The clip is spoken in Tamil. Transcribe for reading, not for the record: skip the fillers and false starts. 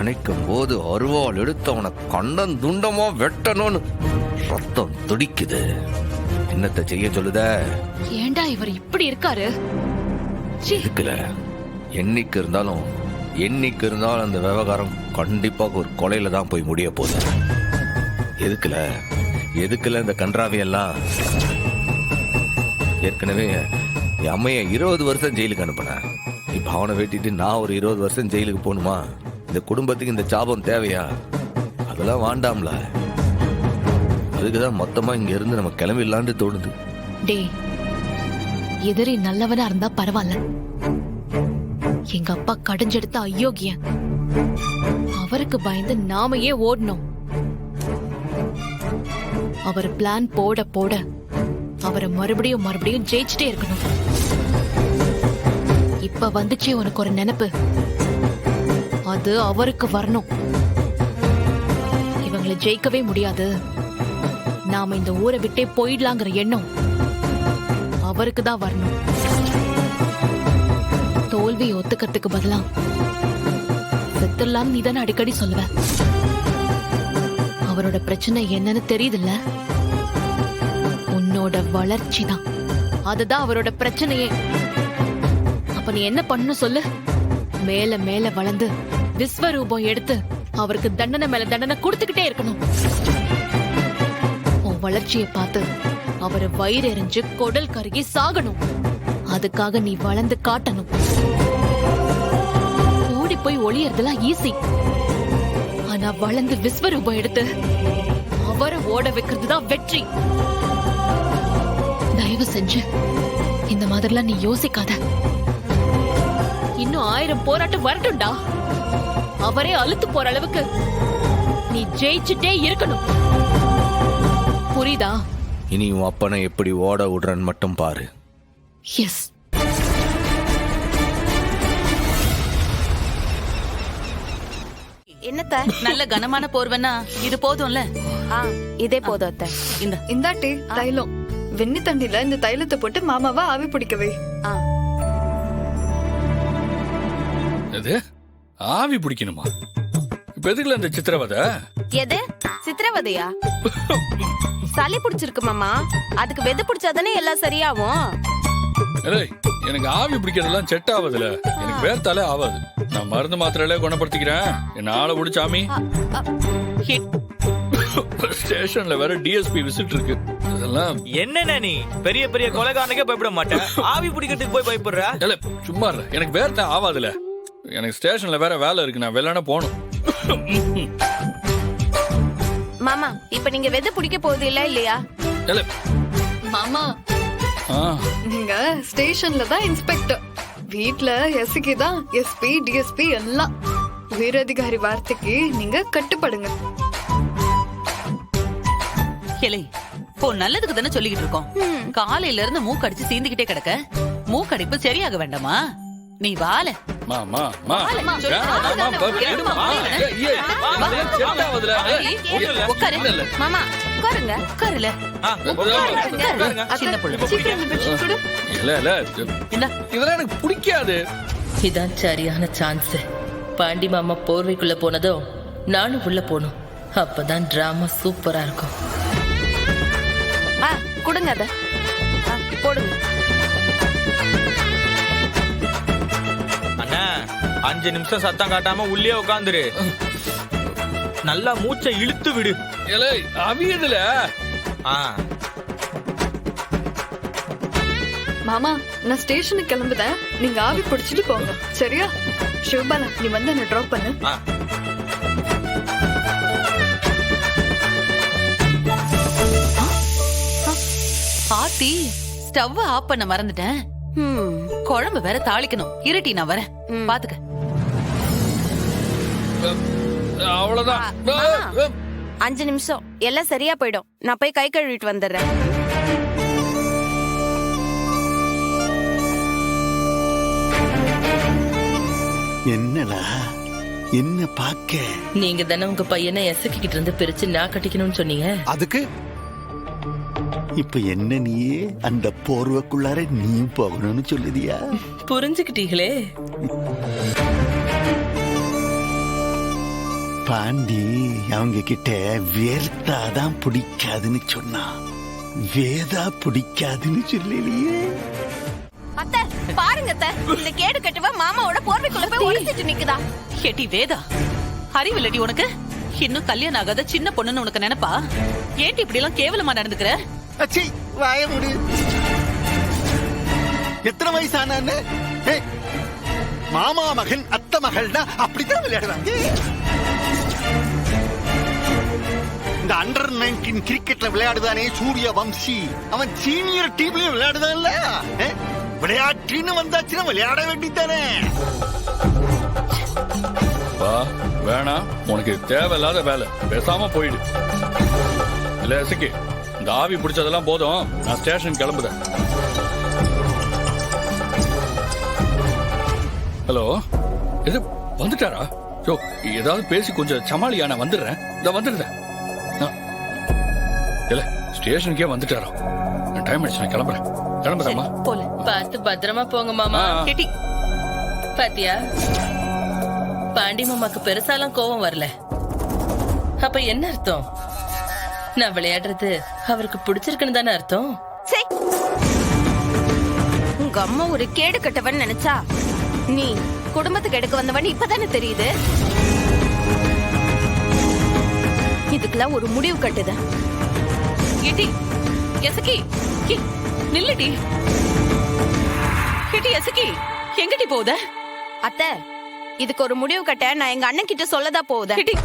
நினைக்கும் போது அருவாள் எடுத்து அவனை கண்டம் துண்டமா வெட்டணும்னு ரத்தம் துடிக்குது. என்னத்தை செய்ய சொல்லுத? ஏண்டா இவர் இப்படி இருக்காரு? இருக்குல்ல, என்னைக்கு இருந்தாலும் அந்த விவகாரம் கண்டிப்பா ஒரு கொலையில தான் போய் முடிய போகுது. எதுக்குல இந்த கன்றாவி எல்லாம்? ஏற்கனவே என் அம்மைய 20 வருஷம் ஜெயிலுக்கு அனுப்பினேன். இப்ப அவனை வெட்டிட்டு நான் ஒரு 20 வருஷம் ஜெயிலுக்கு போகணுமா? இந்த குடும்பத்துக்கு இந்த சாபம் தேவையா? அதெல்லாம் வேண்டாம்ல. அதுக்குதான் மொத்தமா இங்க இருந்து நம்ம கிளம்பிடலான்னு தோணுது. டே, எதிரி நல்லவனா இருந்தா பரவாயில்ல. எங்க அப்பா கடைஞ்செடுத்த அயோக்கியன். அவருக்கு பயந்து நாம ஏன் ஓடணும்? அவர் பிளான் போட போட அவரை மறுபடியும் ஜெயிச்சுட்டே இருக்கணும். இப்ப வந்துச்சே உனக்கு ஒரு நினைப்பு, அது அவருக்கு வரணும். இவங்களை ஜெயிக்கவே முடியாது, நாம இந்த ஊரை விட்டே போயிடலாங்கிற எண்ணம் அவருக்கு தான் வரணும். தோல்வி ஒத்துக்கிறதுக்கு பதிலா செத்துடலாம் நீ தானே அடிக்கடி சொல்லுவ. அவரோட பிரச்சனை என்னன்னு தெரியுதுல்ல? உன்னோட வளர்ச்சி தான், அதுதான் அவரோட பிரச்சனையே. அப்ப நீ என்ன பண்ணணும் சொல்லு? மேல மேல வளர்ந்து விஸ்வரூபம் எடுத்து அவருக்கு தண்டனை மேல தண்டனை கொடுத்துக்கிட்டே இருக்கணும். உன் வளர்ச்சியை பார்த்து அவரு வயிறு எரிஞ்சு கொடல் கருகி சாகணும். அதுக்காக நீ வளர்ந்து காட்டணும். ஓடி போய் ஒளியறதெல்லாம் ஈஸி, ஆனா வளர்ந்து விஸ்வரூபம் எடுத்து அவரை ஓட வைக்கிறது தான் வெற்றி. தயவு செஞ்சு இந்த மாதிரிலாம் நீ யோசிக்காத. இன்னும் 1000 போராட்டம் வரட்டும்டா. அவரே அழுத்து போற அளவுக்கு நீ ஜெயிச்சுட்டே இருக்கணும். புரியுதா? இனி உன் அப்பனை எப்படி ஓட விடுறன்னு மட்டும் பாரு. எஸ். என்னத்த? நல்ல கனமான போர்வனா இது போதும்ல? இதே போதும் அத்தை. இந்தாட்டி தைலம். வெண்ணி தண்ணில இந்த தைலத்தை போட்டு மாமாவா ஆவி பிடிக்கவே. எது ஆவி பிடிக்கணுமா? இப்ப எதுக்குல இந்த சித்திரவதை? எது சித்திரவதையா? சளி பிடிச்சிருக்கு மாமா, அதுக்கு வெது பிடிச்சாதானே எல்லாம் சரியாகும். எனக்கு ஆவி பிடிக்கிறதெல்லாம் செட் ஆகுதுல, எனக்கு வேர்த்தாலே ஆகாது. நான் மருந்து மாத்திரையில குணப்படுத்திக்கிறேன். என்ன ஆளை பிடிச்சாமி. ஸ்டேஷன்ல வேற டிஎஸ்பி விசிட் இருக்கு. அதெல்லாம் என்னன்னா நீ பெரிய பெரிய கொலைகாரனுக்கே பயப்பட மாட்டேன், ஆவி பிடிக்கிறதுக்கு போய் பயப்படுற? இல்ல சும்மா இல்ல, எனக்கு வேர்த்தா ஆகாதுல. எனக்கு ஸ்டேஷன்ல வேற வேலை இருக்கு, நான் வெளில போகணும். மாமா இப்ப நீங்க வெது பிடிக்க போகுது இல்லையா? இல்ல மாமா, நீங்க ஸ்டேஷன்ல தான் இன்ஸ்பெக்டர், வீட்ல எஸ்கி தான் எஸ்பி டிஎஸ்பி எல்லாம். உயரதிகாரி வார்த்தைக்கு நீங்க கட்டுப்படுங்க. கிளை போ, நல்லதுக்கு தானே சொல்லிக்கிட்டு இருக்கோம். காலையில இருந்து மூக்கடிச்சு சீந்துகிட்டே கிடக்க, மூக்கடிப்பு சரியாக வேண்டாமா? நீ வாழ மாமா மாமா உட்காருங்க. உட்காருல. இதெல்லாம் எனக்கு பிடிக்காது. இதான் சரியான சான்ஸ். பாண்டி மாமா போர்வைக்குள்ள போனதும் நானும் உள்ள போனும். அப்பதான் டிராமா சூப்பரா இருக்கும். கொடுங்க அத போடுங்க. அண்ணா 5 நிமிஷம் சத்தம் காட்டாம உள்ளே உட்காந்துரு. நல்லா மூச்சை இழுத்து விடு. அவியதுல மாமா, நான் ஸ்டேஷனுக்கு கிளம்புதேன், நீங்க ஆவி பிடிச்சிட்டு போங்க சரியா? சிவபாலா, நீ வந்து என்ன டிராப் பண்ணு. ஆத்தி ஸ்டவ் ஆஃப் பண்ண மறந்துட்டேன். குழம்பு வேற தாளிக்கணும். இருட்டி நான் வரேன், பாத்துக்க. அவ்வளவுதான். 5 நிமிஷம் எல்லாம் சரியா போயிடும். நான் போய் கை கழுவிட்டு வந்துடுறேன். என்னடா என்ன பாக்க? நீங்க தானே உங்க பையனை எசக்கிட்டு இருந்து பிரிச்சு நான் கட்டிக்கணும்னு சொன்னீங்க. அதுக்கு இப்ப என்ன நீயே அந்த போர்வைக்குள்ளார நீயும் போகணும்னு சொல்லுதியா? புரிஞ்சுக்கிட்டீங்களே. பாண்டி அவங்க கிட்ட வேர்த்தாதான் பிடிக்காதுன்னு சொன்னா வேதா பிடிக்காதுன்னு சொல்லலையே. அத்தை பாருங்க அத்தை, இந்த கேடு கட்டுவ மாமாவோட போர்வைக்குள்ள போய் ஒளிச்சிட்டு நிக்குதா. கேட்டி வேதா, அறிவில்லடி உனக்கு? இன்னும் கல்யாணம் ஆகாத சின்ன பொண்ணுன்னு உனக்கு நினைப்பா? ஏன்டி இப்படி எல்லாம் கேவலமா நடந்துக்கிற? அச்சி வாய முடி. எத்தனை வயசானு மாமா மகன் அத்தை மகள்னா அப்படித்தான் விளையாடுறாங்க. இந்த அண்டர் 19 கிரிக்கெட்ல விளையாடுதானே சூரிய வம்சி, அவன் சீனியர் டீம்லயும் விளையாடுதான்ல. விளையாட்டுன்னு வந்தாச்சுன்னா விளையாட வேண்டித்தானே. வேணாம், உனக்கு தேவையில்லாத வேலை, பேசாம போயிடு. இல்ல எசக்கி, இந்த ஆவி பிடிச்சதெல்லாம் போதும், நான் ஸ்டேஷன் கிளம்புறேன். ஹலோ, எது வந்துட்டாரா? யோ, ஏதாவது பேசி கொஞ்சம் சமாளியா, நான் வந்துடுறேன். இத வந்துடுறேன். இல்ல ஸ்டேஷனுக்கே வந்துட்டாரா? டைம் ஆயிடுச்சு, நான் கிளம்புறேன். கிளம்புறேம்மா. போல பார்த்து பத்திரமா போங்க மாமா. கேட்டி, பாத்தியா, பாண்டி மாமாக்கு பெருசாலாம் கோவம் வரல. அப்ப என்ன அர்த்தம்? நான் விளையாடுறது அவருக்கு பிடிச்சிருக்குன்னு தானே அர்த்தம். சே, உங்க அம்மா ஒரு கேடு கட்டவன் நினைச்சா நீ குடும்பத்துக்கு எடுக்க வந்தவன் இப்பதானே தெரியுது. இதுக்கெல்லாம் ஒரு முடிவு கட்டுத. கேட்டி, எசக்கி, நில்லுடி. கேட்டி, எசக்கி, எங்கடி போகுத? அத்தை, இதுக்கு ஒரு முடிவு கட்ட நான் எங்க அண்ணன் கிட்ட சொல்லதா போகுத. கேட்டி,